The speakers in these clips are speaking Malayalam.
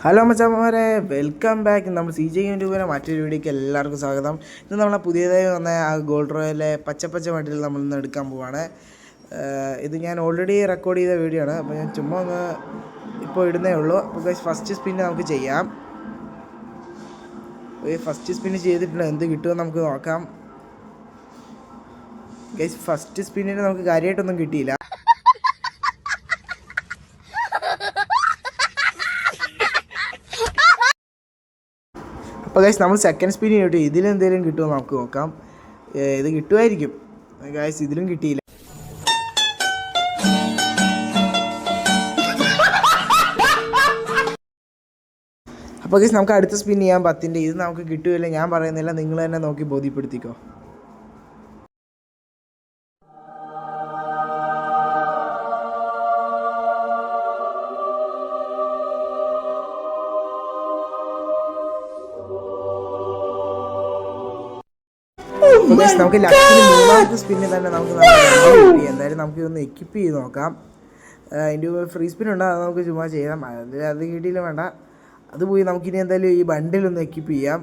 ഹലോ മച്ചാന്മാരെ, വെൽക്കം ബാക്ക്. നമ്മൾ സി ജെ യൂട്യൂബിലെ മറ്റൊരു വീഡിയോയ്ക്ക് എല്ലാവർക്കും സ്വാഗതം. ഇന്ന് നമ്മളെ പുതിയതായി വന്ന ആ ഗോൾഡ് റോയലിലെ പച്ച വണ്ടിയിൽ നമ്മൾ ഇന്ന് എടുക്കാൻ പോവാണ്. ഇത് ഞാൻ ഓൾറെഡി റെക്കോർഡ് ചെയ്ത വീഡിയോ ആണ്. അപ്പോൾ ഞാൻ ചുമ്മാ ഒന്ന് ഇപ്പോൾ ഇടുന്നേ ഉള്ളൂ. അപ്പോൾ ഫസ്റ്റ് സ്പിന്ന് നമുക്ക് ചെയ്യാം. ഫസ്റ്റ് സ്പിന്ന് ചെയ്തിട്ടുണ്ട്, എന്ത് കിട്ടുമെന്ന് നമുക്ക് നോക്കാം. ഫസ്റ്റ് സ്പിന്നിന് നമുക്ക് കാര്യമായിട്ടൊന്നും കിട്ടിയില്ല. അപ്പോൾ ഗൈസ് നമ്മൾ സെക്കൻഡ് സ്പിന്നിന് കിട്ടും. ഇതിലെന്തെങ്കിലും കിട്ടുമോ നമുക്ക് നോക്കാം. ഇത് കിട്ടുമായിരിക്കും. ഗൈസ് ഇതിലും കിട്ടിയില്ല. അപ്പോൾ ഗൈസ് നമുക്ക് അടുത്ത സ്പിൻ ചെയ്യാൻ 10-ൻ്റെ. ഇത് നമുക്ക് കിട്ടുകയില്ല, ഞാൻ പറയുന്നില്ല, നിങ്ങൾ തന്നെ നോക്കി ബോധ്യപ്പെടുത്തിക്കോ. നമുക്ക് ലക്കിന് മൂന്നാമത്തെ സ്പിന്നിൽ തന്നെ നമുക്ക് കിട്ടി. എന്തായാലും നമുക്ക് ഇതൊന്ന് എക്വിപ്പ് ചെയ്ത് നോക്കാം. അതിൻ്റെ ഫ്രീ സ്പിൻ ഉണ്ട്, അത് നമുക്ക് ചുമ്മാ ചെയ്യാം. അത് കിട്ടിയില്ല, വേണ്ട, അത് പോയി നമുക്കിനി എന്തായാലും ഈ ബണ്ടിലൊന്ന് എക്വിപ്പ് ചെയ്യാം.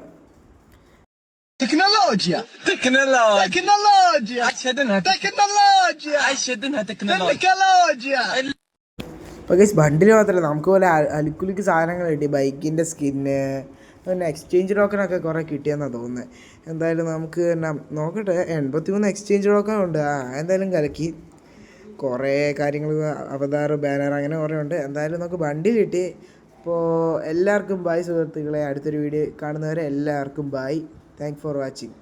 അപ്പോൾ ഗൈസ് ബണ്ടിൽ മാത്രമല്ല, നമുക്ക് പോലെ അലുക്കുലിക്ക് സാധനങ്ങൾ കിട്ടി. ബൈക്കിൻ്റെ സ്കിന്ന്, പിന്നെ എക്സ്ചേഞ്ച് ടോക്കനൊക്കെ കുറേ കിട്ടിയെന്നാണ് തോന്നുന്നത്. എന്തായാലും നമുക്ക് തന്നെ നോക്കട്ടെ. 83 എക്സ്ചേഞ്ച് ടോക്കൺ ഉണ്ട്. എന്തായാലും കലക്കി. കുറേ കാര്യങ്ങൾ, അവതാർ, ബാനർ, അങ്ങനെ കുറേ ഉണ്ട്. എന്തായാലും നമുക്ക് ബണ്ടി കിട്ടി. അപ്പോൾ എല്ലാവർക്കും ബൈ സുഹൃത്തുക്കളെ. അടുത്തൊരു വീഡിയോ കാണുന്നവരെ എല്ലാവർക്കും ബൈ. Thank for watching.